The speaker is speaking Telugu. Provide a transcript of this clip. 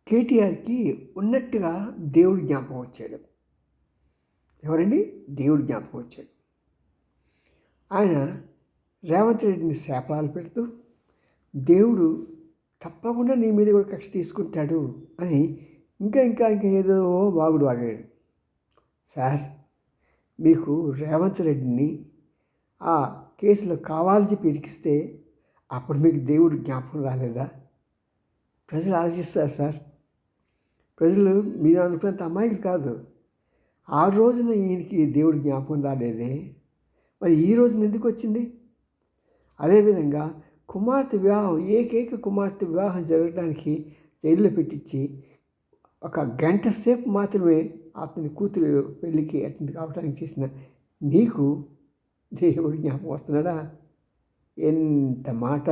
కేటీఆర్‌కి ఉన్నట్టుగా దేవుడు జ్ఞాపకం వచ్చాడు. ఎవరండి? దేవుడు జ్ఞాపకం వచ్చాడు. ఆయన రేవంత్ రెడ్డిని శాపనాలు పెడుతూ, దేవుడు తప్పకుండా నీ మీద కూడా కక్ష తీసుకుంటాడు అని ఇంకా ఏదో వాగుడు వాగాడు. సార్, మీకు రేవంత్ రెడ్డిని ఆ కేసులో కావాలని చెప్పి ఇరికిస్తే అప్పుడు మీకు దేవుడు జ్ఞాపకం రాలేదా? ప్రజలు ఆలోచిస్తారు సార్. ప్రజలు మీరు అనుకున్నంత అమాయకులు కాదు. ఆ రోజున ఈయనకి దేవుడు జ్ఞాపకం రాలేదే, మరి ఈ రోజున ఎందుకు వచ్చింది? అదేవిధంగా కుమార్తె వివాహం, ఏకైక కుమార్తె వివాహం జరగడానికి జైల్లో పెట్టించి ఒక గంట సేపు మాత్రమే అతని కూతురు పెళ్ళికి అటెండ్ కావడానికి చేసిన నీకు దేవుడు జ్ఞాపకం వస్తున్నాడా? ఎంత మాట!